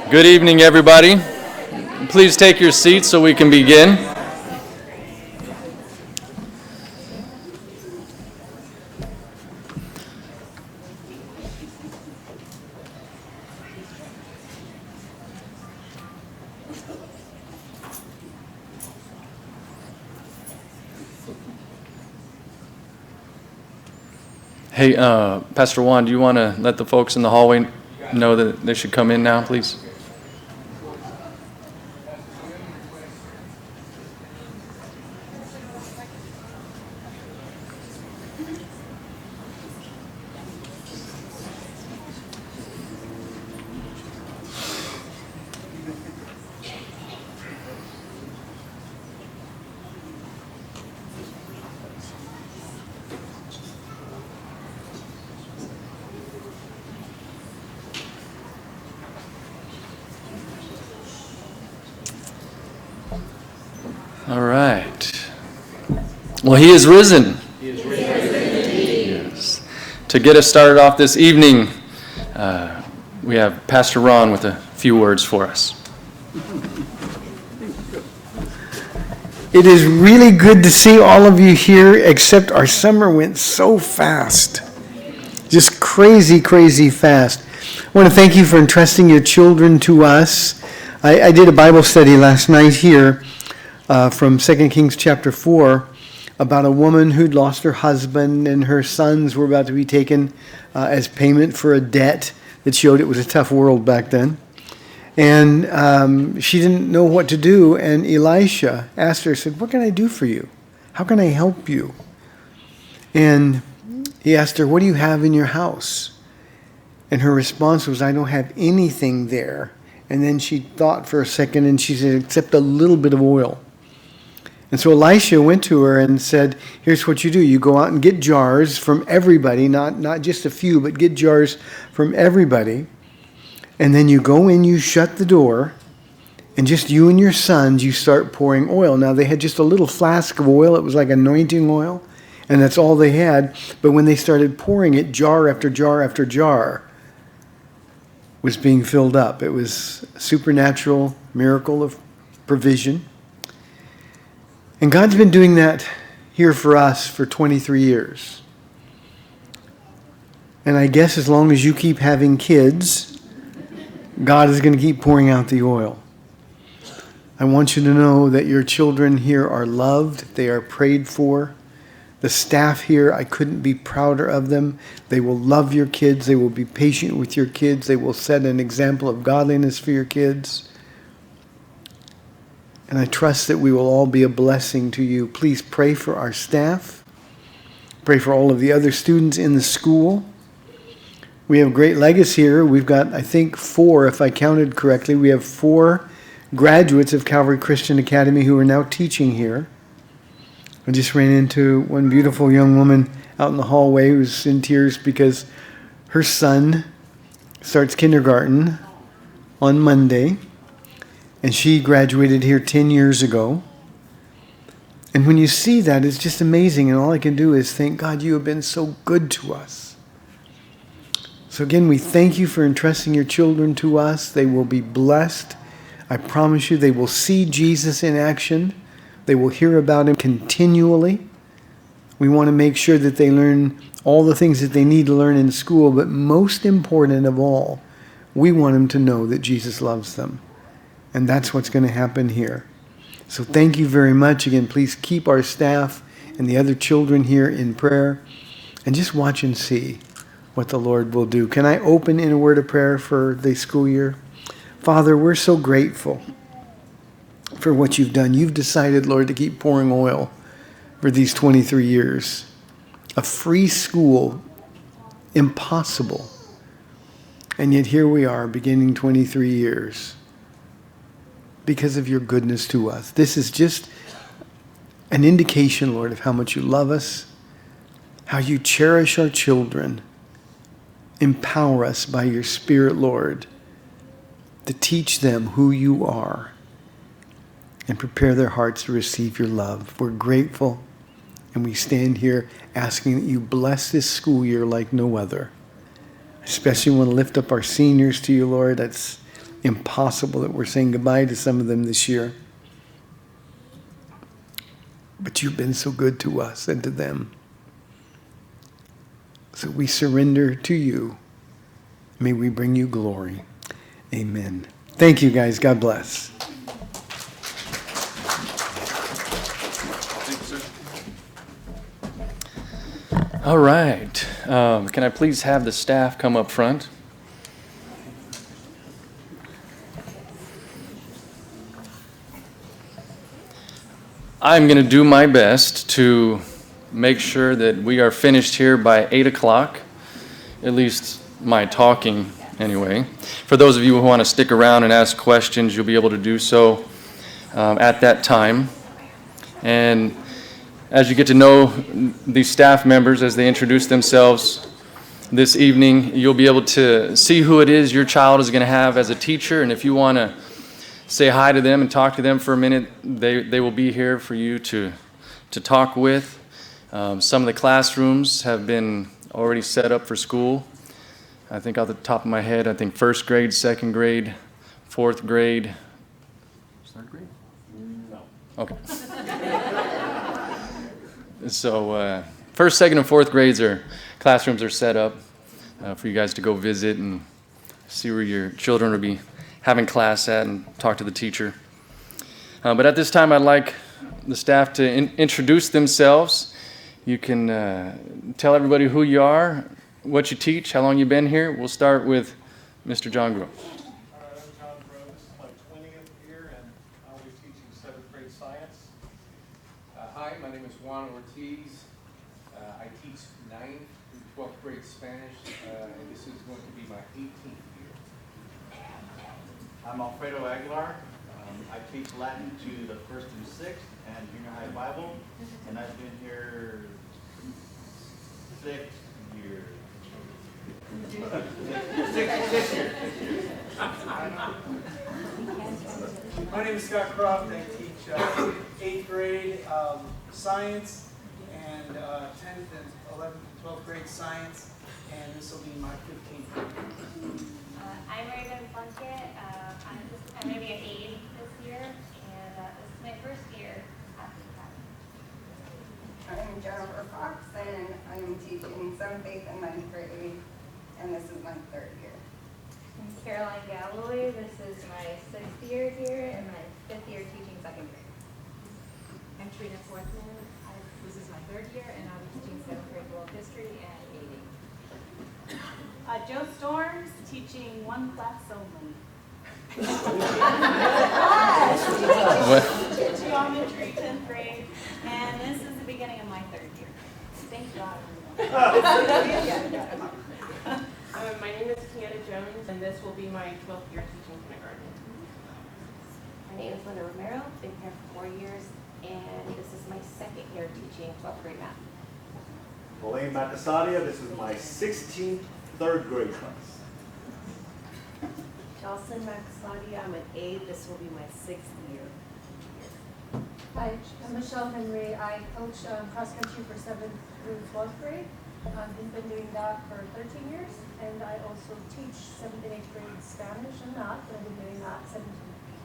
Good evening, everybody. Please take your seats so we can begin. Hey, Pastor Juan, do you want to let the folks in the hallway know that they should come in now, please? All right. Well, he is risen. He is risen. Yes. To get us started off this evening, we have Pastor Ron with a few words for us. It is really good to see all of you here, except our summer went so fast. Just crazy, crazy fast. I want to thank you for entrusting your children to us. I did a Bible study last night here from 2 Kings chapter 4 about a woman who'd lost her husband and her sons were about to be taken as payment for a debt that showed it was a tough world back then. And she didn't know what to do, and Elisha asked her, said, "What can I do for you? How can I help you?" And he asked her, "What do you have in your house?" And her response was, "I don't have anything there." And then she thought for a second, and she said, "Except a little bit of oil." And so Elisha went to her and said, "Here's what you do. You go out and get jars from everybody, not just a few, but get jars from everybody. And then you go in, you shut the door, and just you and your sons, you start pouring oil." Now, they had just a little flask of oil. It was like anointing oil, and that's all they had. But when they started pouring it, jar after jar after jar was being filled up. It was a supernatural miracle of provision. And God's been doing that here for us for 23 years. And I guess as long as you keep having kids, God is going to keep pouring out the oil. I want you to know that your children here are loved. They are prayed for. The staff here, I couldn't be prouder of them. They will love your kids. They will be patient with your kids. They will set an example of godliness for your kids. And I trust that we will all be a blessing to you. Please pray for our staff. Pray for all of the other students in the school. We have great legacy here. We've got, I think, 4, if I counted correctly. We have 4 graduates of Calvary Christian Academy who are now teaching here. I just ran into one beautiful young woman out in the hallway who was in tears because her son starts kindergarten on Monday. And she graduated here 10 years ago. And when you see that, it's just amazing. And all I can do is think, God, you have been so good to us. So again, we thank you for entrusting your children to us. They will be blessed. I promise you, they will see Jesus in action. They will hear about him continually. We want to make sure that they learn all the things that they need to learn in school. But most important of all, we want them to know that Jesus loves them. And that's what's going to happen here. So thank you very much. Again, please keep our staff and the other children here in prayer. And just watch and see what the Lord will do. Can I open in a word of prayer for the school year? Father, we're so grateful for what you've done. You've decided, Lord, to keep pouring oil for these 23 years. A free school, impossible. And yet here we are, beginning 23 years. Because of your goodness to us. This is just an indication, Lord, of how much you love us, how you cherish our children. Empower us by your Spirit, Lord, to teach them who you are and prepare their hearts to receive your love. We're grateful, and we stand here asking that you bless this school year like no other. Especially want to lift up our seniors to you, Lord. That's impossible that we're saying goodbye to some of them this year. But you've been so good to us and to them. So we surrender to you. May we bring you glory. Amen. Thank you, guys. God bless. All right. Can I please have the staff come up front? I'm going to do my best to make sure that we are finished here by 8 o'clock, at least my talking anyway. For those of you who want to stick around and ask questions, you'll be able to do so at that time. And as you get to know these staff members as they introduce themselves this evening, you'll be able to see who it is your child is going to have as a teacher. And if you want to say hi to them and talk to them for a minute, they will be here for you to talk with. Some of the classrooms have been already set up for school. I think off the top of my head, I think first grade, second grade, fourth grade. Third grade? No. Okay. So first, second, and fourth grades classrooms are set up for you guys to go visit and see where your children will be having class at and talk to the teacher. But at this time, I'd like the staff to introduce themselves. You can tell everybody who you are, what you teach, how long you've been here. We'll start with Mr. John Grove. I'm John Grove. This is my 20th year, and I'll be teaching 7th grade science. Hi, my name is Juan Ortiz. I teach 9th through 12th grade Spanish, and this is going to be my 18th year. I'm Alfredo Aguilar. I teach Latin to the 1st through 6th and junior high Bible, and I've been here 6 years. 6 years. My name is Scott Croft. I teach 8th grade science and 10th and 11th and 12th grade science, and this will be my 15th year. I'm Raven Plunkett. I'm going to be an aide this year, and this is my first year at the academy. I'm Jennifer Fox, and I'm teaching 7th, 8th, and 9th grade, and this is my 3rd year. I'm Caroline Galloway. This is my 6th year here, and my 5th year teaching 2nd grade. I'm Trina Forthman. This is my 3rd year, and I'll be teaching 7th grade world history and aiding. Joe Storms, teaching 1 class only. Geometry, 10th grade, and this is the beginning of my 3rd year. Thank God. My name is Kiana Jones, and this will be my 12th year teaching kindergarten. My name is Linda Romero. Been here for 4 years, and this is my 2nd year teaching 12th grade math. Elaine Macasadia, this is my 16th 3rd grade class. Jocelyn Macasadia, I'm an aide. This will be my 6th year. Hi, I'm Michelle Henry. I coach cross country for 7th through 12th grade. I've been doing that for 13 years, and I also teach 7th and 8th grade Spanish and math, and I've been doing that 17 years.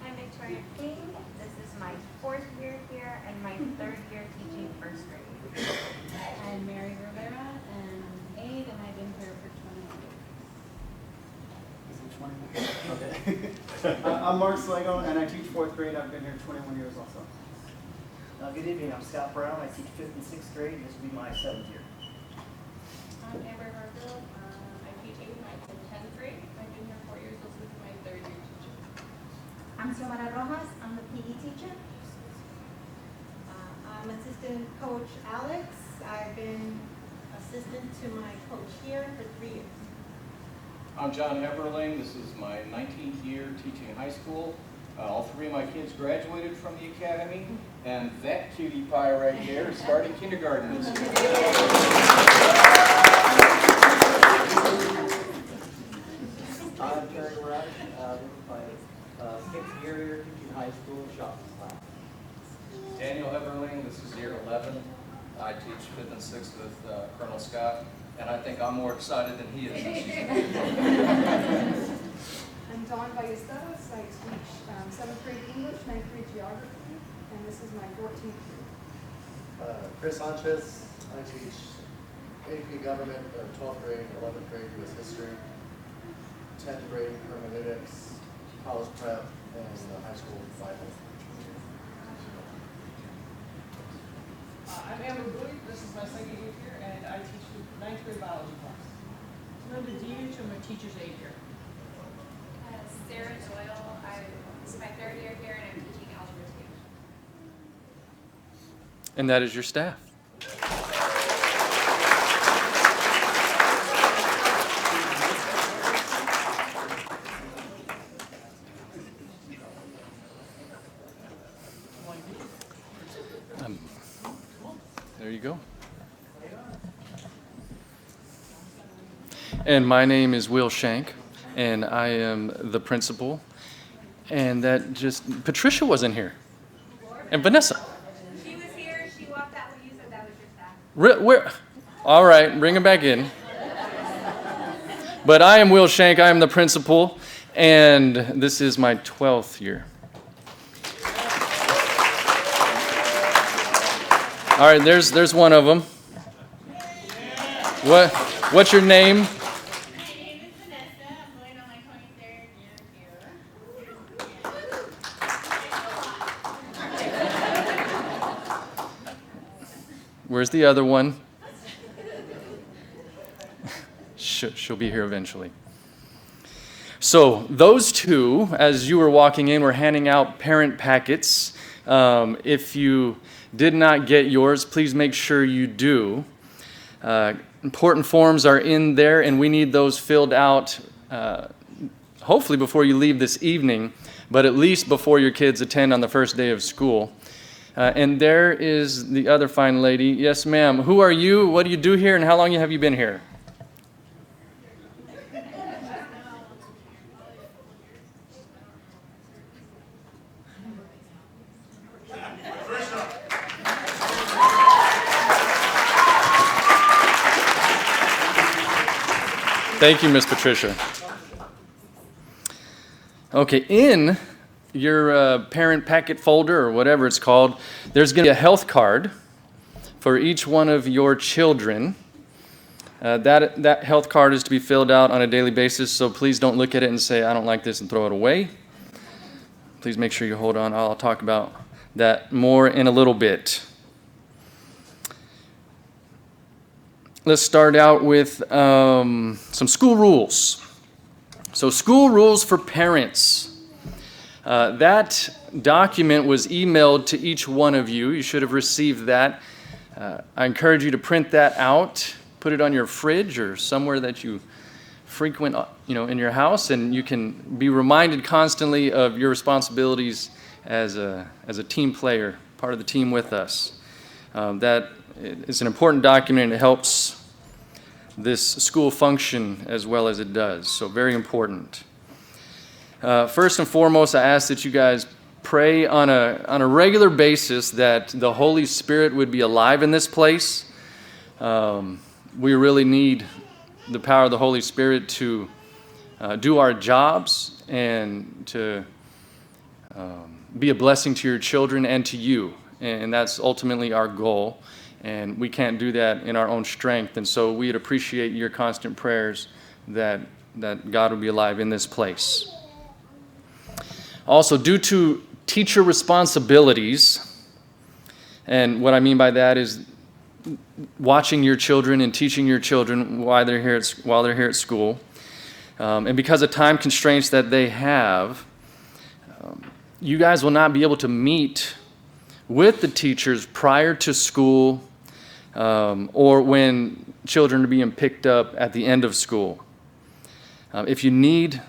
I'm Victoria King. This is my 4th year here, and my 3rd year teaching 1st grade. I'm Mary Rivera, and I'm an aide, and I've been here for 21 years. Okay. I'm Mark Slego, and I teach 4th grade. I've been here 21 years also. Good evening. I'm Scott Brown. I teach 5th and 6th grade. This will be my 7th year. I'm Amber Harfield. I teach 8th, 9th, and 10th grade. I've been here 4 years. This is my 3rd year teaching. I'm Xiomara Rojas. I'm the PE teacher. I'm assistant coach Alex. I've been assistant to my coach here for 3 years. I'm John Everling. This is my 19th year teaching high school. All 3 of my kids graduated from the academy, and that cutie pie right there is starting kindergarten this year. I'm Terry Radish. This is my 6th year here teaching high school shop class. Daniel Everling. This is year 11. I teach 5th and 6th with Colonel Scott, and I think I'm more excited than he is. Geography, and this is my 14th year. Chris Sanchez, I teach AP Government, 12th grade, 11th grade U.S. History, 10th grade Hermeneutics, college prep, and high school Bible. I'm Amber Bowie. This is my second year here, and I teach the 9th grade biology class. Linda Deitch, I'm a teacher's aide here. Sarah Doyle, this is my 3rd year here and I'm teaching algebra 2. And that is your staff. There you go. And my name is Will Shank, and I am the principal. And that just, Patricia wasn't here. And Vanessa. She was here, she walked out when you said that was your staff. Where? All right, bring him back in. But I am Will Shank, I am the principal, and this is my 12th year. All right, there's one of them. What's your name? Where's the other one? She'll be here eventually. So those two, as you were walking in, were handing out parent packets. If you did not get yours, please make sure you do. Important forms are in there, and we need those filled out hopefully before you leave this evening, but at least before your kids attend on the first day of school. And there is the other fine lady. Yes, ma'am. Who are you? What do you do here? And how long have you been here? Thank you, Miss Patricia. Okay, in your parent packet folder, or whatever it's called, there's going to be a health card for each one of your children. That health card is to be filled out on a daily basis, so please don't look at it and say, I don't like this, and throw it away. Please make sure you hold on. I'll talk about that more in a little bit. Let's start out with some school rules. So school rules for parents. That document was emailed to each one of you. You should have received that. I encourage you to print that out, put it on your fridge or somewhere that you frequent, in your house, and you can be reminded constantly of your responsibilities as a team player, part of the team with us. That is an important document, and it helps this school function as well as it does. So very important. First and foremost, I ask that you guys pray on a regular basis that the Holy Spirit would be alive in this place. We really need the power of the Holy Spirit to do our jobs and to be a blessing to your children and to you. And that's ultimately our goal. And we can't do that in our own strength. And so we'd appreciate your constant prayers that God will be alive in this place. Also, due to teacher responsibilities, and what I mean by that is watching your children and teaching your children while they're here at school, and because of time constraints that they have, you guys will not be able to meet with the teachers prior to school or when children are being picked up at the end of school. If you need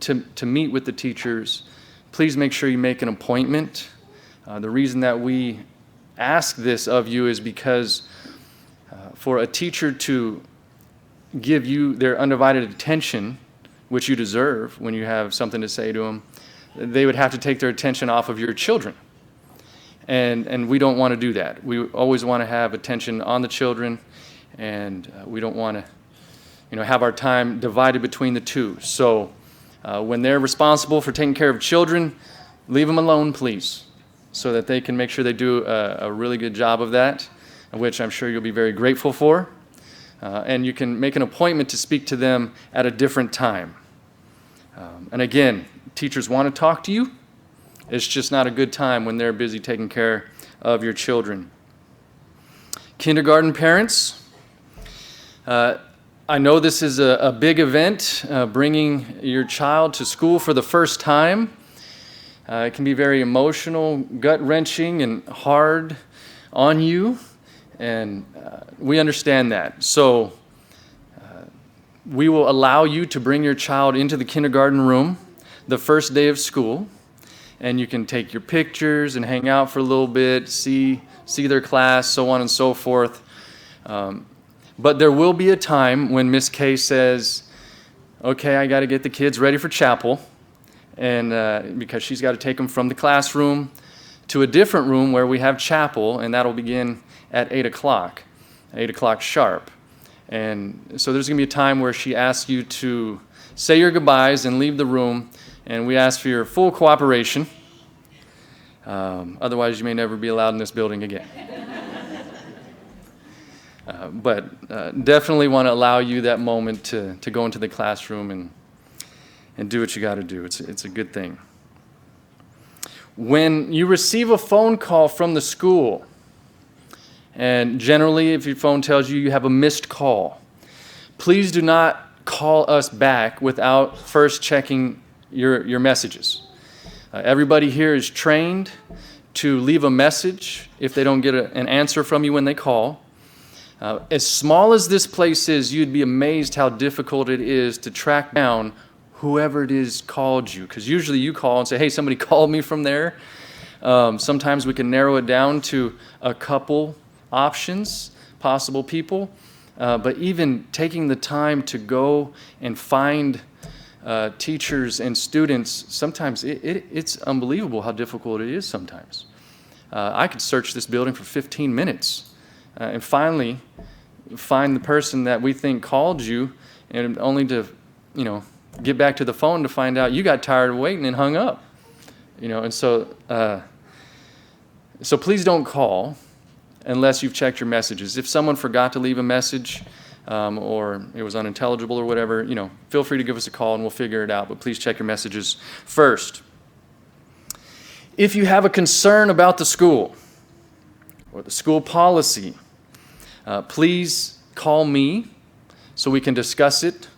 to meet with the teachers, please make sure you make an appointment. The reason that we ask this of you is because for a teacher to give you their undivided attention, which you deserve when you have something to say to them, they would have to take their attention off of your children. And we don't want to do that. We always want to have attention on the children, and we don't want to, have our time divided between the two. So when they're responsible for taking care of children, leave them alone, please. so that they can make sure they do a really good job of that, which I'm sure you'll be very grateful for. And you can make an appointment to speak to them at a different time. And again, teachers want to talk to you. It's just not a good time when they're busy taking care of your children. Kindergarten parents, I know this is a big event, bringing your child to school for the first time. It can be very emotional, gut-wrenching, and hard on you, and we understand that. So we will allow you to bring your child into the kindergarten room the first day of school, and you can take your pictures and hang out for a little bit, see their class, so on and so forth. But there will be a time when Miss Kay says, okay, I got to get the kids ready for chapel, and because she's got to take them from the classroom to a different room where we have chapel, and that'll begin at 8 o'clock sharp. And so there's going to be a time where she asks you to say your goodbyes and leave the room, and we ask for your full cooperation. Otherwise, you may never be allowed in this building again. But definitely want to allow you that moment to go into the classroom and do what you got to do. It's a good thing. When you receive a phone call from the school, and generally if your phone tells you you have a missed call, please do not call us back without first checking your messages. Everybody here is trained to leave a message if they don't get an answer from you when they call. As small as this place is, you'd be amazed how difficult it is to track down whoever it is called you. Because usually you call and say, hey, somebody called me from there. Sometimes we can narrow it down to a couple options, possible people. But even taking the time to go and find teachers and students, sometimes it's unbelievable how difficult it is sometimes. I could search this building for 15 minutes. And finally find the person that we think called you, and only to, get back to the phone to find out you got tired of waiting and hung up. And so please don't call unless you've checked your messages. If someone forgot to leave a message, or it was unintelligible or whatever, feel free to give us a call and we'll figure it out, but please check your messages first. If you have a concern about the school or the school policy, please call me so we can discuss it.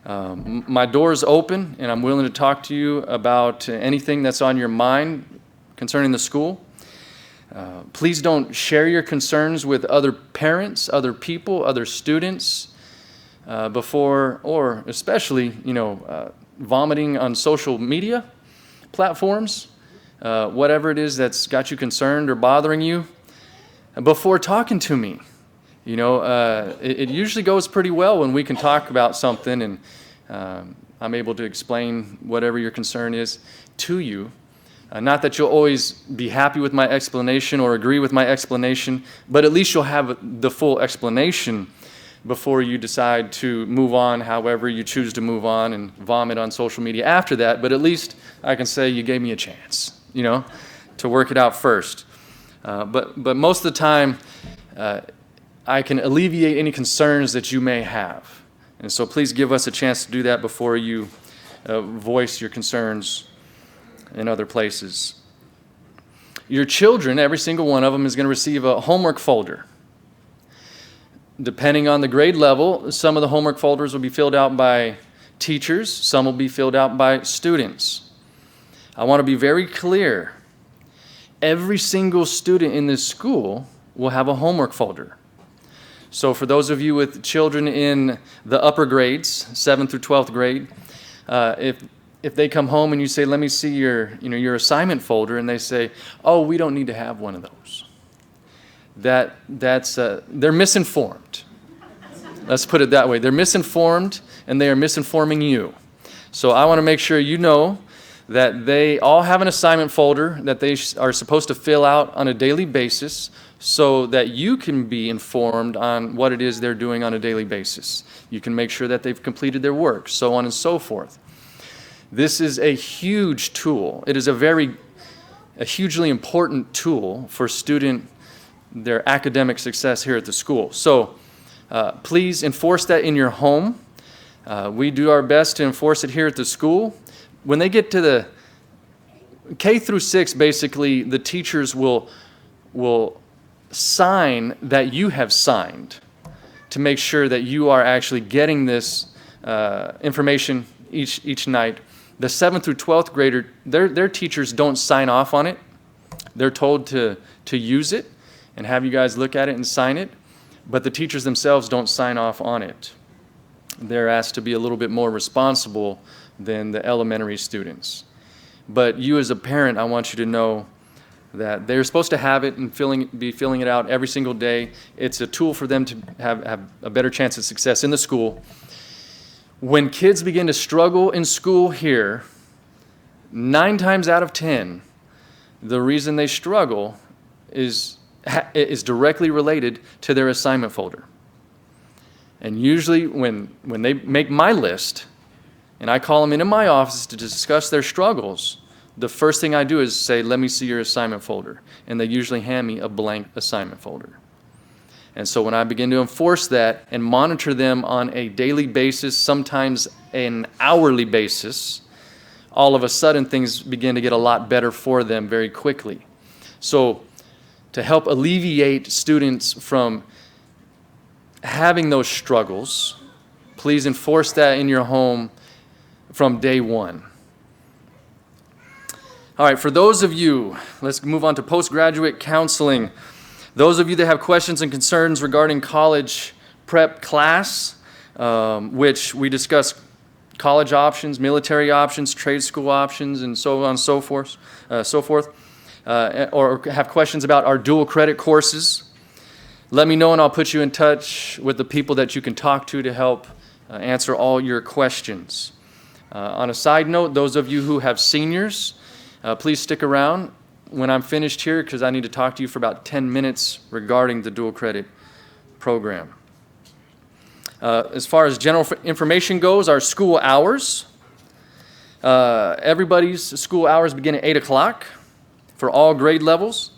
My door is open, and I'm willing to talk to you about anything that's on your mind concerning the school. Please don't share your concerns with other parents, other people, other students before, or especially, vomiting on social media platforms, whatever it is that's got you concerned or bothering you, before talking to me. It usually goes pretty well when we can talk about something and I'm able to explain whatever your concern is to you. Not that you'll always be happy with my explanation or agree with my explanation, but at least you'll have the full explanation before you decide to move on however you choose to move on and vomit on social media after that. But at least I can say you gave me a chance, to work it out first. But most of the time, I can alleviate any concerns that you may have. And so please give us a chance to do that before you voice your concerns in other places. Your children, every single one of them, is going to receive a homework folder. Depending on the grade level, some of the homework folders will be filled out by teachers, some will be filled out by students. I want to be very clear. Every single student in this school will have a homework folder. So for those of you with children in the upper grades, 7th through 12th grade, if they come home and you say, let me see your assignment folder, and they say, oh, we don't need to have one of those. They're misinformed. Let's put it that way. They're misinformed, and they are misinforming you. So I want to make sure you know that they all have an assignment folder that they are supposed to fill out on a daily basis so that you can be informed on what it is they're doing on a daily basis. You can make sure that they've completed their work, so on and so forth. This is a huge tool. It is a very a hugely important tool for their academic success here at the school. So please enforce that in your home. We do our best to enforce it here at the school. When they get to the K through 6, basically, the teachers will sign that you have signed to make sure that you are actually getting this information each night. The 7th through 12th grader, their teachers don't sign off on it. They're told to use it and have you guys look at it and sign it, but the teachers themselves don't sign off on it. They're asked to be a little bit more responsible than the elementary students. But you as a parent, I want you to know that they're supposed to have it and be filling it out every single day. It's a tool for them to have a better chance of success in the school. When kids begin to struggle in school here, 9 times out of 10, the reason they struggle is directly related to their assignment folder. And usually when they make my list and I call them into my office to discuss their struggles, the first thing I do is say, let me see your assignment folder. And they usually hand me a blank assignment folder. And so when I begin to enforce that and monitor them on a daily basis, sometimes an hourly basis, all of a sudden things begin to get a lot better for them very quickly. So to help alleviate students from having those struggles, please enforce that in your home from day one. All right, for those of you, let's move on to postgraduate counseling. Those of you that have questions and concerns regarding college prep class, which we discuss college options, military options, trade school options, and so on and so forth, or have questions about our dual credit courses, let me know and I'll put you in touch with the people that you can talk to help answer all your questions. On a side note, those of you who have seniors, please stick around when I'm finished here because I need to talk to you for about 10 minutes regarding the dual credit program. As far as general information goes, our school hours. Everybody's school hours begin at 8 o'clock for all grade levels.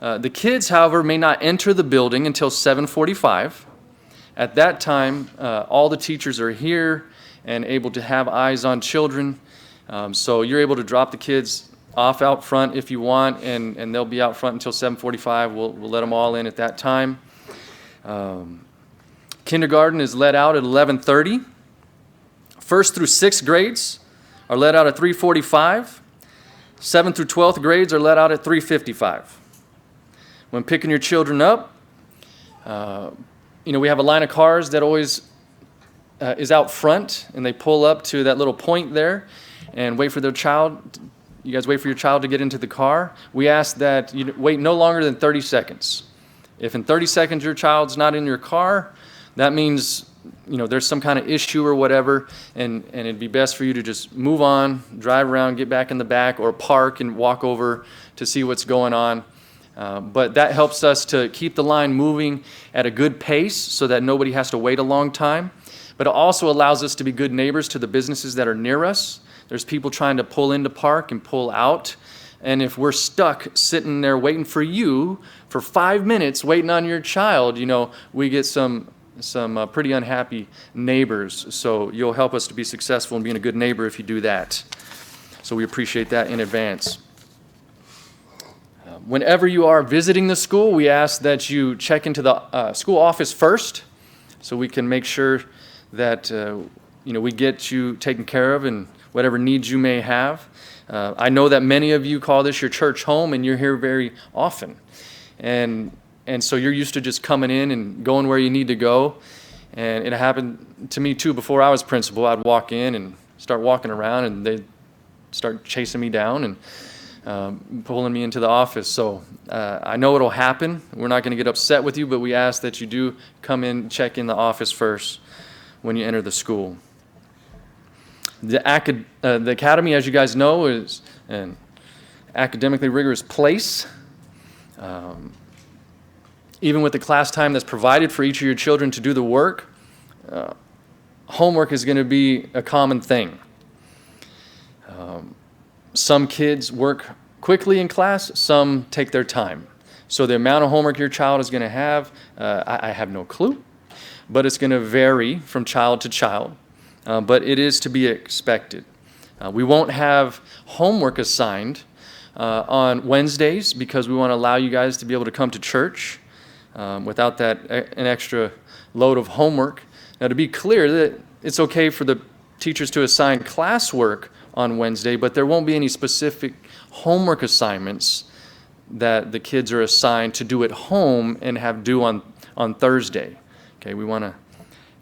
The kids, however, may not enter the building until 7:45. At that time, all the teachers are here and able to have eyes on children. So you're able to drop the kids off out front if you want, and they'll be out front until 7:45. We'll let them all in at that time. Kindergarten is let out at 11:30. 1st through 6th grades are let out at 3:45. 7th through 12th grades are let out at 3:55. When picking your children up, we have a line of cars that always is out front, and they pull up to that little point there and wait for their child. You guys wait for your child to get into the car. We ask that you wait no longer than 30 seconds. If in 30 seconds your child's not in your car, that means there's some kind of issue or whatever, and it'd be best for you to just move on, drive around, get back in the back, or park and walk over to see what's going on. But that helps us to keep the line moving at a good pace so that nobody has to wait a long time. But it also allows us to be good neighbors to the businesses that are near us. There's people trying to pull into park and pull out. And if we're stuck sitting there waiting for you for 5 minutes, waiting on your child, we get some pretty unhappy neighbors. So you'll help us to be successful in being a good neighbor if you do that. So we appreciate that in advance. Whenever you are visiting the school, we ask that you check into the school office first so we can make sure that we get you taken care of and whatever needs you may have. I know that many of you call this your church home and you're here very often. And so you're used to just coming in and going where you need to go. And it happened to me too before I was principal. I'd walk in and start walking around and they'd start chasing me down and pulling me into the office. So I know it'll happen. We're not going to get upset with you, but we ask that you do come in, check in the office first when you enter the school. The academy, as you guys know, is an academically rigorous place. Even with the class time that's provided for each of your children to do the work, homework is going to be a common thing. Some kids work quickly in class, some take their time. So the amount of homework your child is going to have, I have no clue, but it's going to vary from child to child, but it is to be expected. We won't have homework assigned on Wednesdays because we want to allow you guys to be able to come to church without an extra load of homework. Now, to be clear, that it's okay for the teachers to assign classwork on Wednesday, but there won't be any specific homework assignments that the kids are assigned to do at home and have due on Thursday. Okay, we want to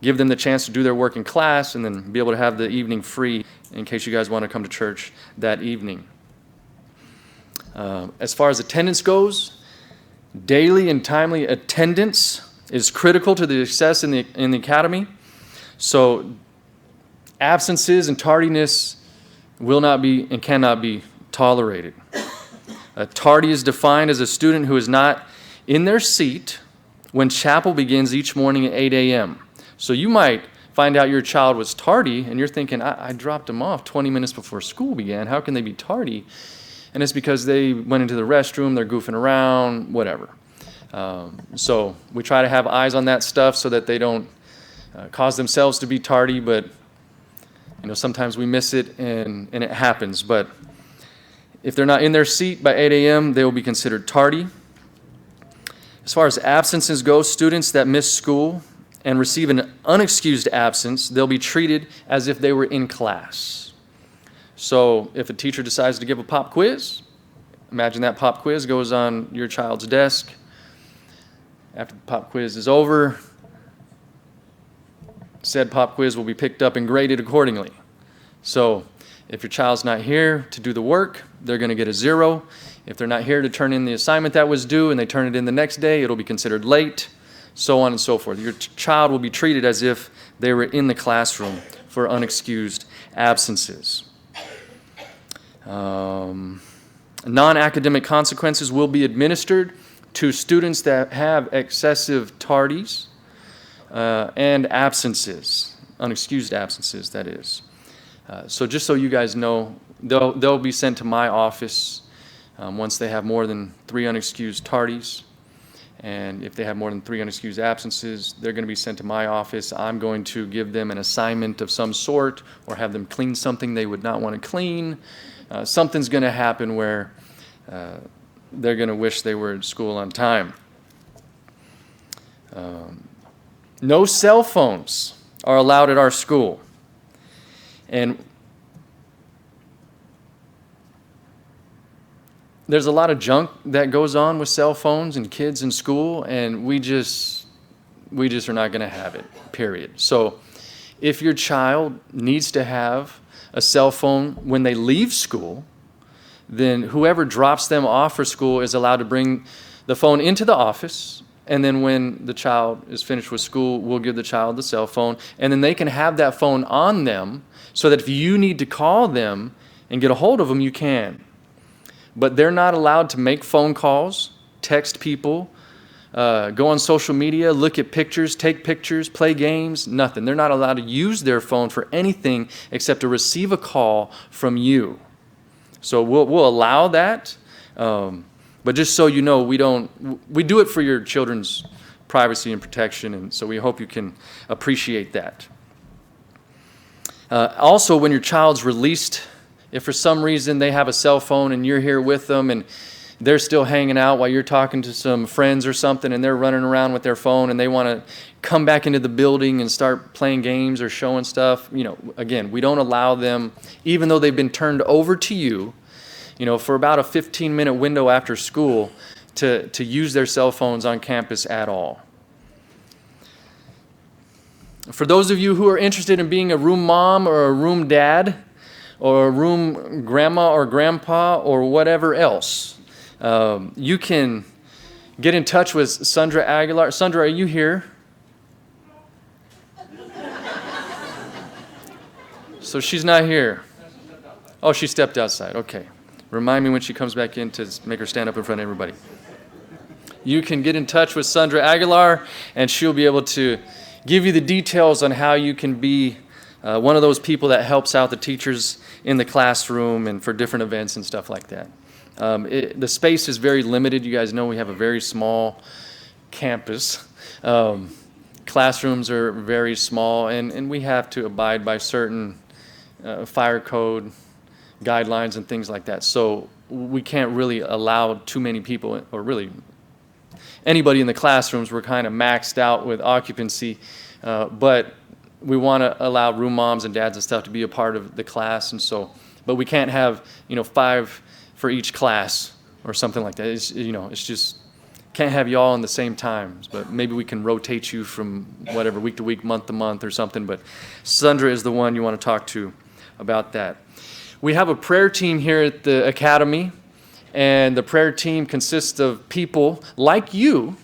give them the chance to do their work in class and then be able to have the evening free in case you guys want to come to church that evening. As far as attendance goes, daily and timely attendance is critical to the success in the academy. So absences and tardiness will not be and cannot be tolerated. A tardy is defined as a student who is not in their seat when chapel begins each morning at 8 a.m. So you might find out your child was tardy, and you're thinking, I dropped them off 20 minutes before school began. How can they be tardy? And it's because they went into the restroom, they're goofing around, whatever. So we try to have eyes on that stuff so that they don't cause themselves to be tardy, but sometimes we miss it and it happens. But if they're not in their seat by 8 a.m., they will be considered tardy. As far as absences go, students that miss school and receive an unexcused absence, they'll be treated as if they were in class. So if a teacher decides to give a pop quiz, imagine that pop quiz goes on your child's desk. After the pop quiz is over, said pop quiz will be picked up and graded accordingly. So if your child's not here to do the work, they're going to get a 0. If they're not here to turn in the assignment that was due and they turn it in the next day, it'll be considered late, so on and so forth. Your child will be treated as if they were in the classroom for unexcused absences. Non-academic consequences will be administered to students that have excessive tardies and absences, unexcused absences, that is. So just so you guys know, they'll be sent to my office once they have more than 3 unexcused tardies. And if they have more than 3 unexcused absences, they're going to be sent to my office. I'm going to give them an assignment of some sort or have them clean something they would not want to clean. Something's going to happen where they're going to wish they were at school on time. No cell phones are allowed at our school. And there's a lot of junk that goes on with cell phones and kids in school, and we just are not going to have it, period. So if your child needs to have a cell phone when they leave school, then whoever drops them off for school is allowed to bring the phone into the office, and then when the child is finished with school, we'll give the child the cell phone, and then they can have that phone on them so that if you need to call them and get a hold of them, you can. But they're not allowed to make phone calls, text people, go on social media, look at pictures, take pictures, play games, nothing. They're not allowed to use their phone for anything except to receive a call from you. So we'll allow that, but just so you know, we do it for your children's privacy and protection, and so we hope you can appreciate that. Also, when your child's released, if for some reason they have a cell phone and you're here with them and they're still hanging out while you're talking to some friends or something and they're running around with their phone and they want to come back into the building and start playing games or showing stuff, again, we don't allow them, even though they've been turned over to you, for about a 15-minute window after school to use their cell phones on campus at all. For those of you who are interested in being a room mom or a room dad, or a room grandma or grandpa or whatever else, you can get in touch with Sandra Aguilar. Sandra, are you here? So she's not here. Oh, she stepped outside. Okay. Remind me when she comes back in to make her stand up in front of everybody. You can get in touch with Sandra Aguilar, and she'll be able to give you the details on how you can be one of those people that helps out the teachers in the classroom and for different events and stuff like that. The space is very limited. You guys know we have a very small campus. Classrooms are very small, and we have to abide by certain fire code guidelines and things like that. So we can't really allow too many people, or really anybody in the classrooms. We're kind of maxed out with occupancy, but we want to allow room moms and dads and stuff to be a part of the class, and so, but we can't have 5 for each class or something like that. It's just can't have you all in the same times, but maybe we can rotate you from whatever, week to week, month to month or something. But Sandra is the one you want to talk to about that. We have a prayer team here at the academy, and the prayer team consists of people like you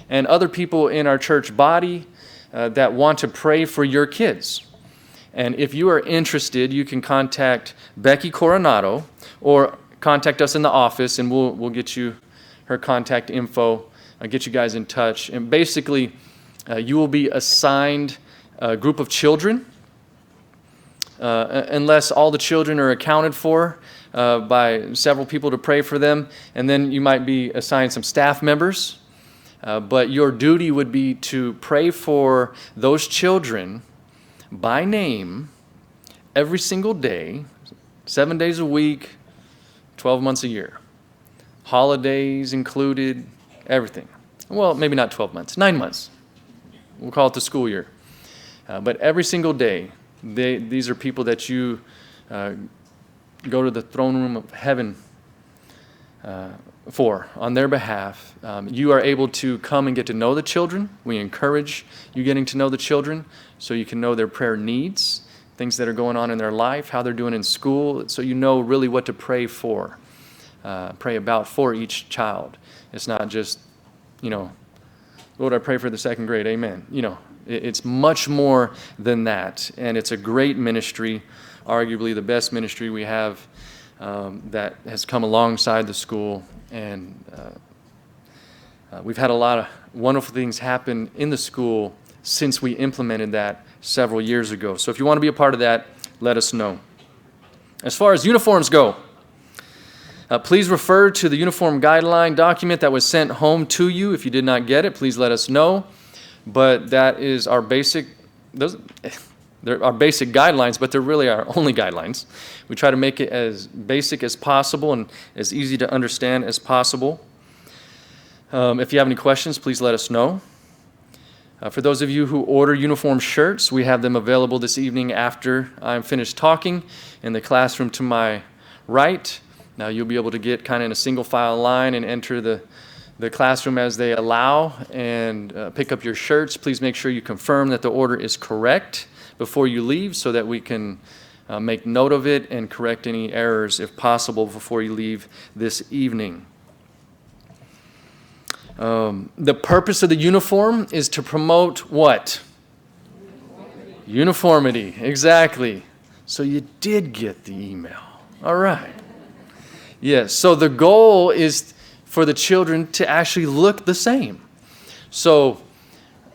and other people in our church body that want to pray for your kids. And if you are interested, you can contact Becky Coronado or contact us in the office, and we'll get you her contact info, get you guys in touch. And basically, you will be assigned a group of children, unless all the children are accounted for by several people to pray for them. And then you might be assigned some staff members. But your duty would be to pray for those children by name every single day, 7 days a week, 12 months a year. Holidays included, everything. Well, maybe not 12 months, 9 months. We'll call it the school year. But every single day, these are people that you go to the throne room of heaven for, on their behalf. You are able to come and get to know the children. We encourage you getting to know the children so you can know their prayer needs, things that are going on in their life, how they're doing in school, so you know really what to pray for. Pray about for each child. It's not just, Lord, I pray for the second grade, amen. It's much more than that. And it's a great ministry, arguably the best ministry we have that has come alongside the school. And we've had a lot of wonderful things happen in the school since we implemented that several years ago. So if you want to be a part of that, let us know. As far as uniforms go, please refer to the uniform guideline document that was sent home to you. If you did not get it, please let us know. But that is our basic, they're our basic guidelines, but they're really our only guidelines. We try to make it as basic as possible and as easy to understand as possible. If you have any questions, please let us know. For those of you who order uniform shirts, we have them available this evening after I'm finished talking in the classroom to my right. Now you'll be able to get kind of in a single file line and enter the classroom as they allow and pick up your shirts. Please make sure you confirm that the order is correct before you leave so that we can make note of it and correct any errors if possible before you leave this evening. The purpose of the uniform is to promote what? Uniformity, exactly. So you did get the email. All right. Yes, so the goal is for the children to actually look the same. So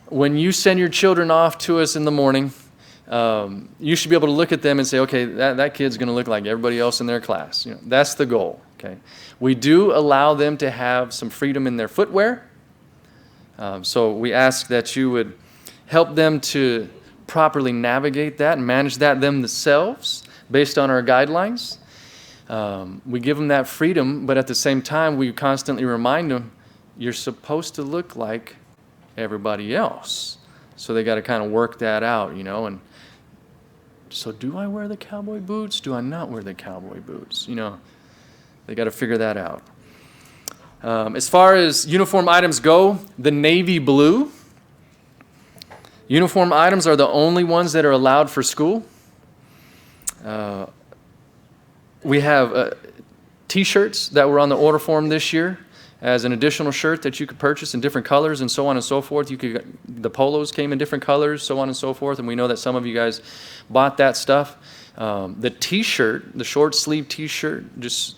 when you send your children off to us in the morning, you should be able to look at them and say, okay, that kid's going to look like everybody else in their class. That's the goal. Okay. We do allow them to have some freedom in their footwear. So we ask that you would help them to properly navigate that and manage that themselves based on our guidelines. We give them that freedom, but at the same time, we constantly remind them, you're supposed to look like everybody else. So they got to kind of work that out, and so do I wear the cowboy boots? Do I not wear the cowboy boots? They got to figure that out. As far as uniform items go, the navy blue uniform items are the only ones that are allowed for school. We have T-shirts that were on the order form this year as an additional shirt that you could purchase in different colors and so on and so forth. The polos came in different colors, so on and so forth, and we know that some of you guys bought that stuff. The T-shirt, the short sleeve T-shirt, just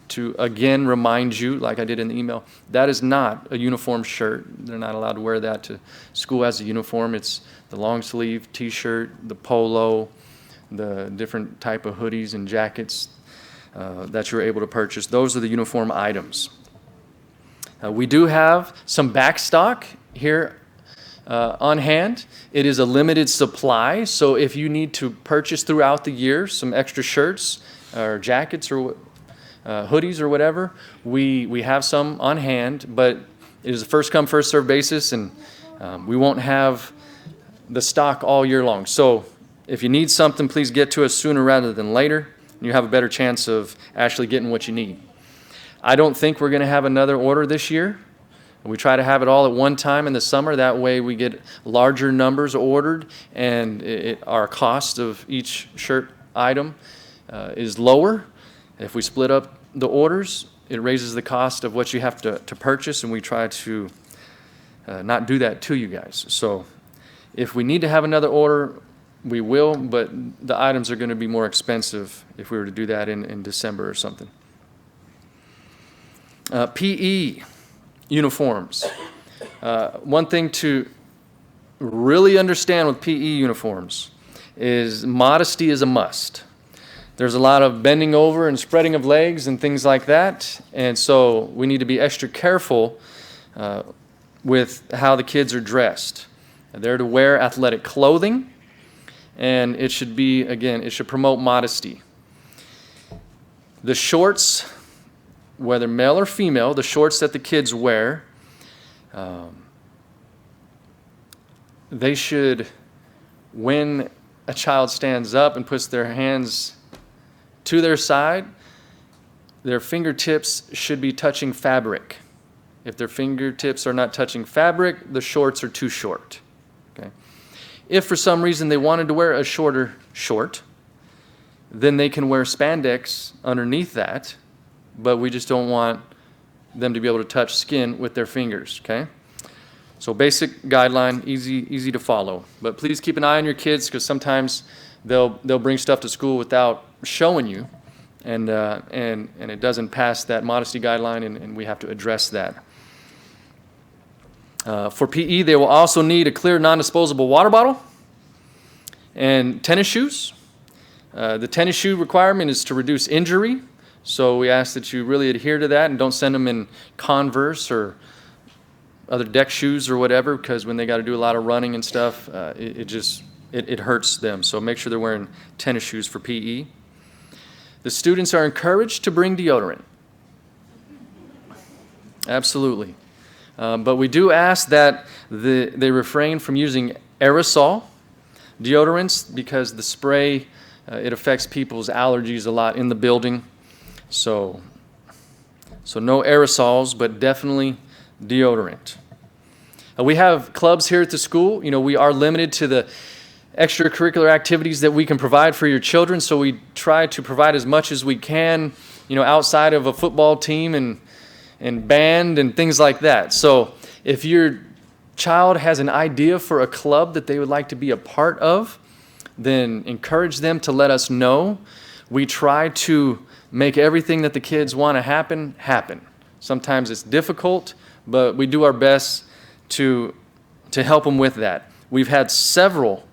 to again remind you, like I did in the email, that is not a uniform shirt. They're not allowed to wear that to school as a uniform. It's the long sleeve T-shirt, the polo, the different type of hoodies and jackets that you're able to purchase. Those are the uniform items. We do have some back stock here on hand. It is a limited supply, so if you need to purchase throughout the year some extra shirts or jackets or hoodies or whatever, we have some on hand, but it is a first come, first served basis, and we won't have the stock all year long. So if you need something, please get to us sooner rather than later. You have a better chance of actually getting what you need. I don't think we're going to have another order this year. We try to have it all at one time in the summer. That way we get larger numbers ordered, and our cost of each shirt item is lower. If we split up the orders, it raises the cost of what you have to purchase, and we try to not do that to you guys. So if we need to have another order, we will, but the items are going to be more expensive if we were to do that in December or something. PE uniforms. One thing to really understand with PE uniforms is modesty is a must. There's a lot of bending over and spreading of legs and things like that, and so we need to be extra careful with how the kids are dressed. They're to wear athletic clothing, and it should be, again, it should promote modesty. The shorts, whether male or female, the shorts that the kids wear, they should, when a child stands up and puts their hands to their side, their fingertips should be touching fabric. If their fingertips are not touching fabric, the shorts are too short. Okay? If for some reason they wanted to wear a shorter short, then they can wear spandex underneath that, but we just don't want them to be able to touch skin with their fingers, okay? So basic guideline, easy to follow. But please keep an eye on your kids, because sometimes they'll bring stuff to school without showing you, and it doesn't pass that modesty guideline, and we have to address that. For PE, they will also need a clear non-disposable water bottle and tennis shoes. The tennis shoe requirement is to reduce injury, so we ask that you really adhere to that and don't send them in Converse or other deck shoes or whatever, because when they got to do a lot of running and stuff, it hurts them. So make sure they're wearing tennis shoes for PE. The students are encouraged to bring deodorant. Absolutely. But we do ask that they refrain from using aerosol deodorants, because the spray, it affects people's allergies a lot in the building. So no aerosols, but definitely deodorant. We have clubs here at the school. You know, we are limited to the extracurricular activities that we can provide for your children, so we try to provide as much as we can, you know, outside of a football team and band and things like that. So if your child has an idea for a club that they would like to be a part of, then encourage them to let us know. We try to make everything that the kids want to happen. Sometimes it's difficult, but we do our best to help them with that. We've had several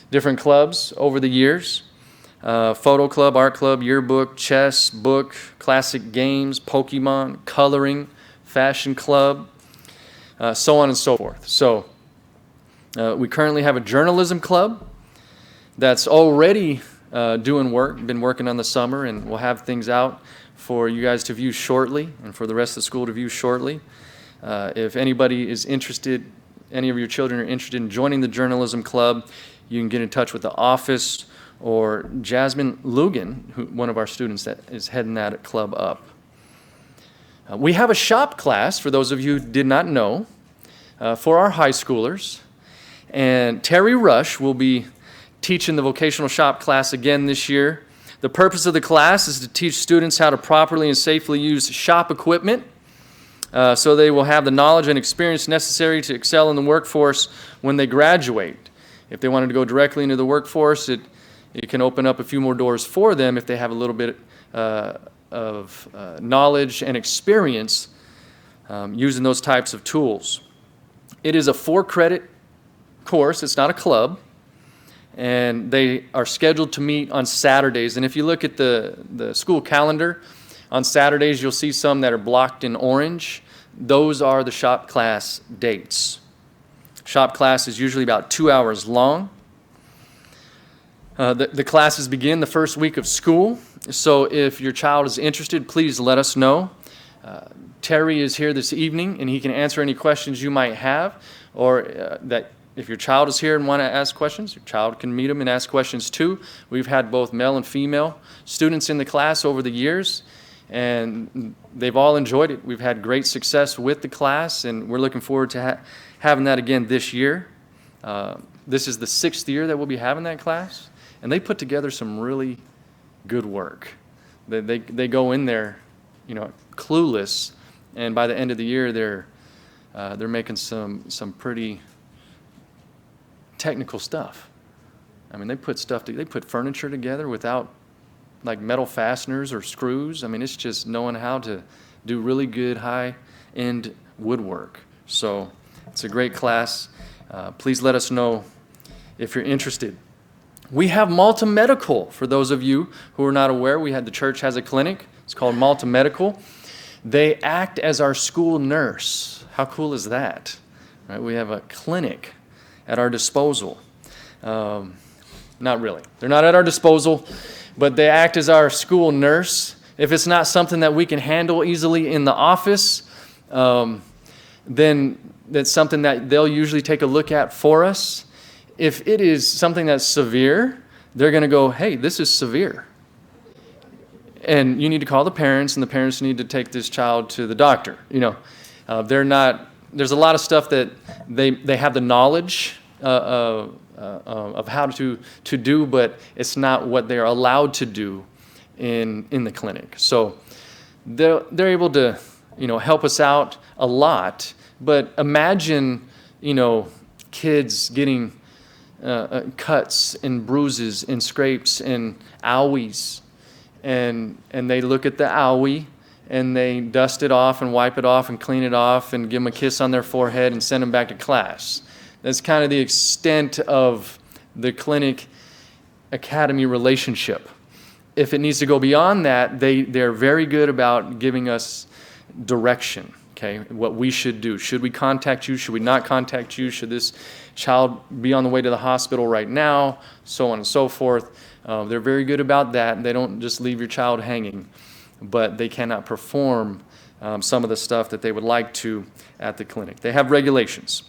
different clubs over the years. Photo club, art club, yearbook, chess, book, classic games, Pokemon, coloring, fashion club, so on and so forth. So we currently have a journalism club that's already doing work, been working on the summer, and we'll have things out for you guys to view shortly and for the rest of the school to view shortly. If anybody is interested, any of your children are interested in joining the journalism club, you can get in touch with the office or Jasmine Lugan, one of our students that is heading that club up. We have a shop class, for those of you who did not know, for our high schoolers. And Terry Rush will be teaching the vocational shop class again this year. The purpose of the class is to teach students how to properly and safely use shop equipment, so they will have the knowledge and experience necessary to excel in the workforce when they graduate. If they wanted to go directly into the workforce, it can open up a few more doors for them if they have a little bit of knowledge and experience using those types of tools. It is a 4-credit course. It's not a club. and they are scheduled to meet on Saturdays. And if you look at the school calendar, on Saturdays you'll see some that are blocked in orange. Those are the shop class dates. Shop class is usually about 2 hours long. The classes begin the first week of school, so if your child is interested, please let us know. Terry is here this evening, and he can answer any questions you might have, or that if your child is here and want to ask questions, your child can meet him and ask questions too. We've had both male and female students in the class over the years, and they've all enjoyed it. We've had great success with the class, and we're looking forward to having that again this year. This is the 6th year that we'll be having that class, and they put together some really good work. They go in there, clueless, and by the end of the year, they're making some pretty technical stuff. I mean, they put furniture together without like metal fasteners or screws. I mean, it's just knowing how to do really good high-end woodwork. So it's a great class. Please let us know if you're interested. We have Malta Medical. For those of you who are not aware, the church has a clinic. It's called Malta Medical. They act as our school nurse. How cool is that? Right? We have a clinic at our disposal. Not really. They're not at our disposal, but they act as our school nurse. If it's not something that we can handle easily in the office, then that's something that they'll usually take a look at for us. If it is something that's severe, they're going to go, hey, this is severe. And you need to call the parents, and the parents need to take this child to the doctor. There's a lot of stuff that they have the knowledge of how to do, but it's not what they're allowed to do in the clinic. So they're able to help us out a lot. But imagine kids getting cuts and bruises and scrapes and owies, and they look at the owie and they dust it off and wipe it off and clean it off and give them a kiss on their forehead and send them back to class. That's kind of the extent of the clinic academy relationship. If it needs to go beyond that, they're very good about giving us direction, okay, what we should do. Should we contact you? Should we not contact you? Should this child be on the way to the hospital right now? So on and so forth. They're very good about that. They don't just leave your child hanging, but they cannot perform some of the stuff that they would like to at the clinic. They have regulations.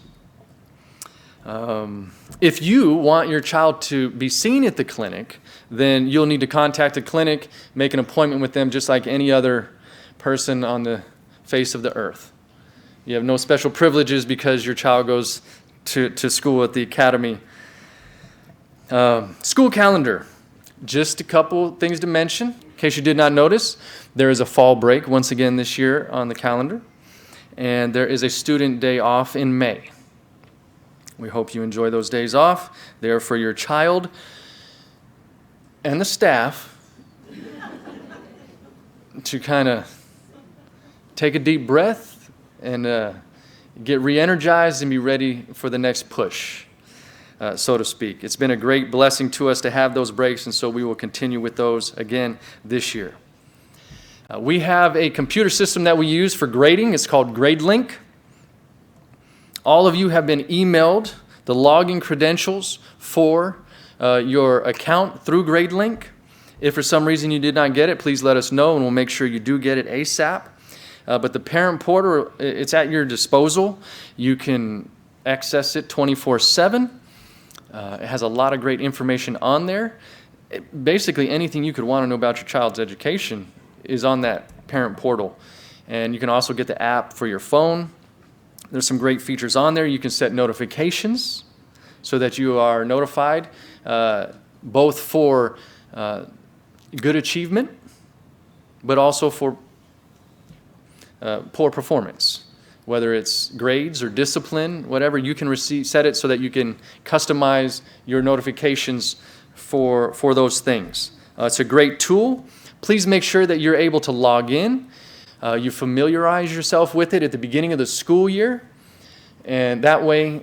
If you want your child to be seen at the clinic, then you'll need to contact the clinic, make an appointment with them just like any other person on the face of the earth. You have no special privileges because your child goes to school at the academy. School calendar. Just a couple things to mention. In case you did not notice, there is a fall break once again this year on the calendar, and there is a student day off in May. We hope you enjoy those days off. They are for your child and the staff to kind of take a deep breath and get re-energized and be ready for the next push, so to speak. It's been a great blessing to us to have those breaks, and so we will continue with those again this year. We have a computer system that we use for grading. It's called GradeLink. All of you have been emailed the login credentials for your account through GradeLink. If for some reason you did not get it, please let us know, and we'll make sure you do get it ASAP. But the parent portal, it's at your disposal. You can access it 24/7. It has a lot of great information on there. Basically, anything you could want to know about your child's education is on that parent portal. And you can also get the app for your phone. There's some great features on there. You can set notifications so that you are notified both for good achievement, but also for poor performance. Whether it's grades or discipline, whatever, you can set it so that you can customize your notifications for those things. It's a great tool. Please make sure that you're able to log in. You familiarize yourself with it at the beginning of the school year, and that way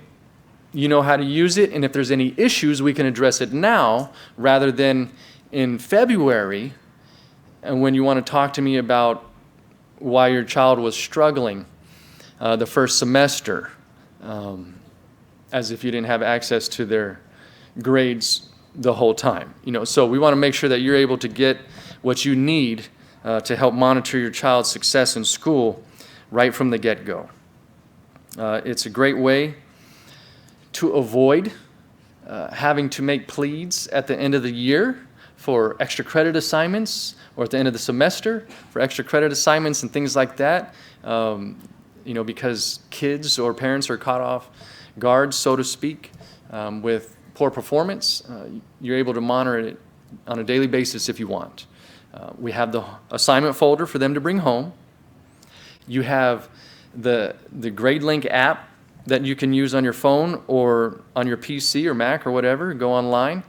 you know how to use it, and if there's any issues, we can address it now rather than in February, and when you want to talk to me about why your child was struggling the first semester, as if you didn't have access to their grades the whole time. So we want to make sure that you're able to get what you need to help monitor your child's success in school right from the get-go. It's a great way to avoid having to make pleads at the end of the year for extra credit assignments, or at the end of the semester for extra credit assignments and things like that, because kids or parents are caught off guard, so to speak, with poor performance. You're able to monitor it on a daily basis if you want. We have the assignment folder for them to bring home. You have the GradeLink app that you can use on your phone or on your PC or Mac or whatever. Go online.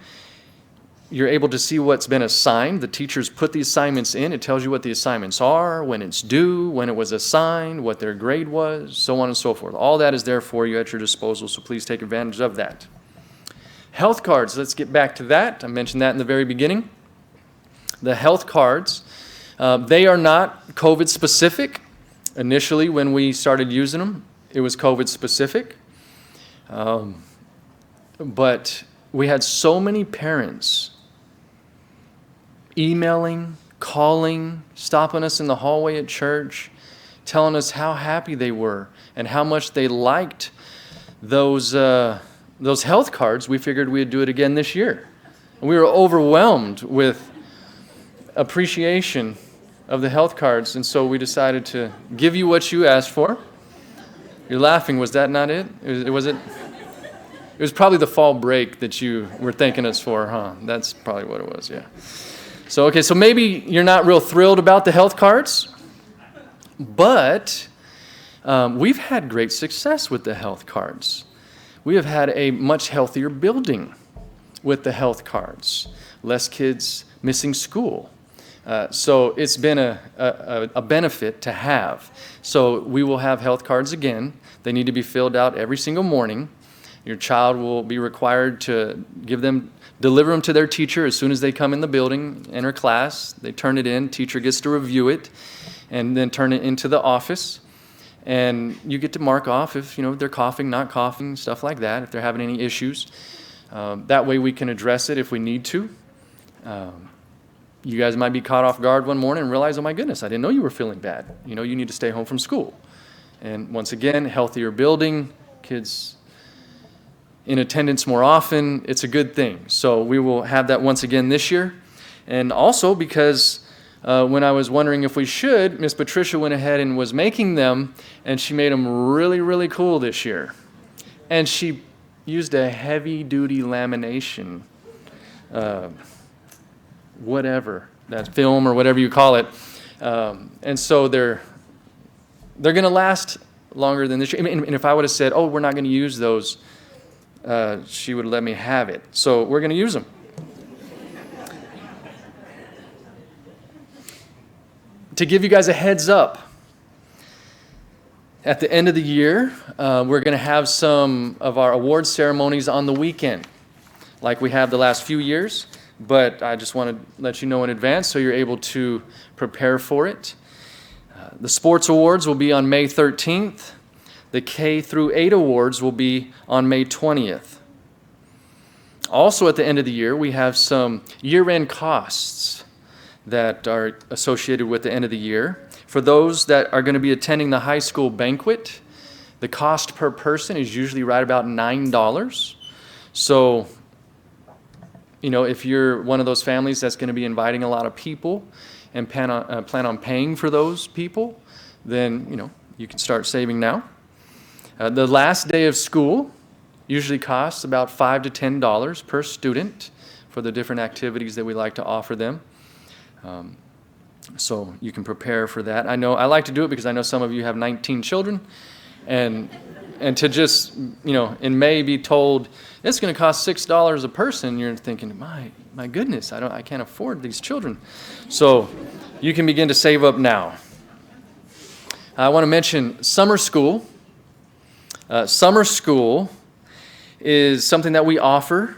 You're able to see what's been assigned. The teachers put the assignments in. It tells you what the assignments are, when it's due, when it was assigned, what their grade was, so on and so forth. All that is there for you at your disposal, so please take advantage of that. Health cards, let's get back to that. I mentioned that in the very beginning. The health cards, they are not COVID specific. Initially, when we started using them, it was COVID specific. But we had so many parents emailing, calling, stopping us in the hallway at church, telling us how happy they were and how much they liked those health cards. We figured we'd do it again this year. And we were overwhelmed with appreciation of the health cards, and so we decided to give you what you asked for. You're laughing. Was that not it? It was probably the fall break that you were thanking us for, huh? That's probably what it was, yeah. So maybe you're not real thrilled about the health cards, but we've had great success with the health cards. We have had a much healthier building with the health cards, less kids missing school. So it's been a benefit to have. So we will have health cards again. They need to be filled out every single morning. Your child will be required to deliver them to their teacher as soon as they come in the building, enter class. They turn it in. Teacher gets to review it and then turn it into the office. And you get to mark off if they're coughing, not coughing, stuff like that, if they're having any issues. That way we can address it if we need to. You guys might be caught off guard one morning and realize, oh my goodness, I didn't know you were feeling bad. You need to stay home from school. And once again, healthier building, kids in attendance more often, it's a good thing. So we will have that once again this year. And also because when I was wondering if we should, Miss Patricia went ahead and was making them, and she made them really, really cool this year. And she used a heavy-duty lamination, whatever, that film or whatever you call it. And so they're going to last longer than this year. And if I would have said, oh, we're not going to use those, she would let me have it. So we're going to use them. To give you guys a heads up, at the end of the year, we're going to have some of our award ceremonies on the weekend, like we have the last few years. But I just want to let you know in advance so you're able to prepare for it. The sports awards will be on May 13th. The K through 8 awards will be on May 20th. Also at the end of the year, we have some year-end costs that are associated with the end of the year. For those that are going to be attending the high school banquet, the cost per person is usually right about $9. So, if you're one of those families that's going to be inviting a lot of people and plan on paying for those people, then, you can start saving now. The last day of school usually costs about $5 to $10 per student for the different activities that we like to offer them. So you can prepare for that. I know I like to do it because I know some of you have 19 children, and to just, in May be told it's going to cost $6 a person, you're thinking, my goodness, I can't afford these children. So you can begin to save up now. I want to mention summer school. Summer school is something that we offer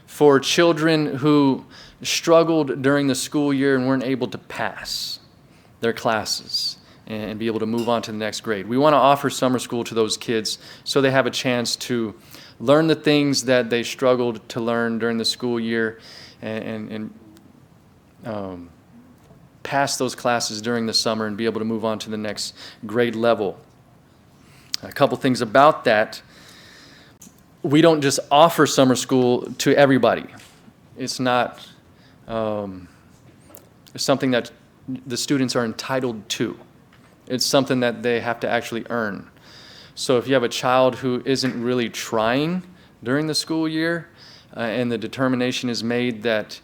for children who struggled during the school year and weren't able to pass their classes and be able to move on to the next grade. We want to offer summer school to those kids so they have a chance to learn the things that they struggled to learn during the school year and pass those classes during the summer and be able to move on to the next grade level. A couple things about that. We don't just offer summer school to everybody. It's not something that the students are entitled to. It's something that they have to actually earn. So if you have a child who isn't really trying during the school year and the determination is made that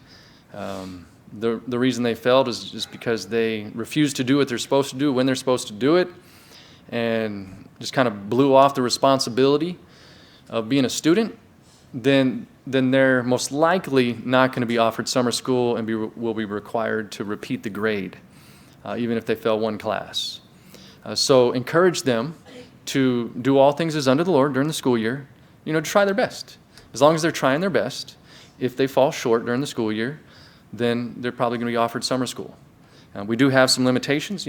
the reason they failed is just because they refused to do what they're supposed to do when they're supposed to do it and just kind of blew off the responsibility of being a student, then they're most likely not going to be offered summer school and will be required to repeat the grade, even if they fail one class. So encourage them to do all things as under the Lord during the school year, to try their best. As long as they're trying their best, if they fall short during the school year, then they're probably going to be offered summer school. We do have some limitations.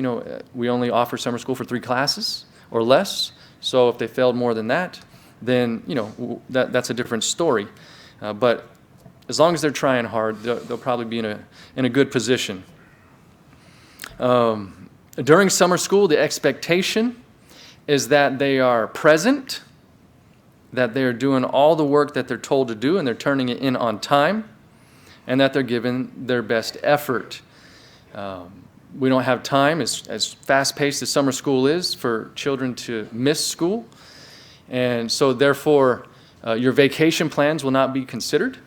We only offer summer school for 3 classes or less. So if they failed more than that, then that's a different story. But as long as they're trying hard, they'll probably be in a good position. During summer school, the expectation is that they are present, that they're doing all the work that they're told to do and they're turning it in on time, and that they're giving their best effort. We don't have time, as fast-paced as summer school is, for children to miss school. And so therefore, your vacation plans will not be considered.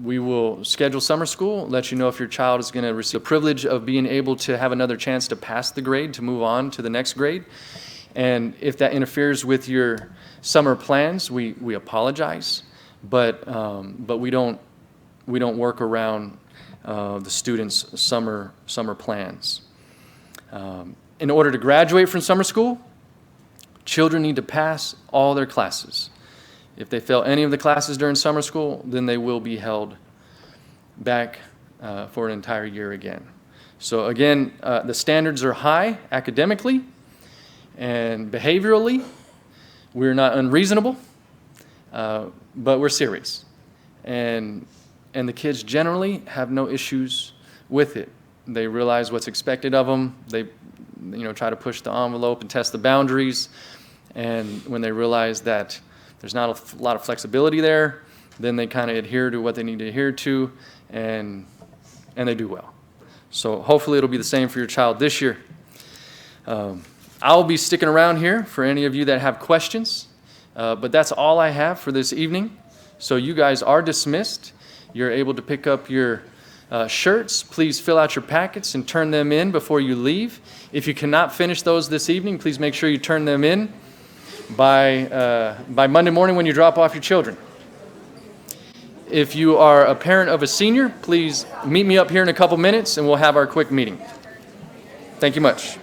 We will schedule summer school, let you know if your child is going to receive the privilege of being able to have another chance to pass the grade, to move on to the next grade. And if that interferes with your summer plans, we apologize, but we don't work around the students' summer plans. In order to graduate from summer school, children need to pass all their classes. If they fail any of the classes during summer school, then they will be held back for an entire year again. So again, the standards are high academically and behaviorally. We're not unreasonable, but we're serious. And the kids generally have no issues with it. They realize what's expected of them. They try to push the envelope and test the boundaries. And when they realize that there's not a lot of flexibility there, then they kind of adhere to what they need to adhere to, and they do well. So hopefully it'll be the same for your child this year. I'll be sticking around here for any of you that have questions, but that's all I have for this evening. So you guys are dismissed. You're able to pick up your shirts. Please fill out your packets and turn them in before you leave. If you cannot finish those this evening, please make sure you turn them in by Monday morning when you drop off your children. If you are a parent of a senior, please meet me up here in a couple minutes and we'll have our quick meeting. Thank you much.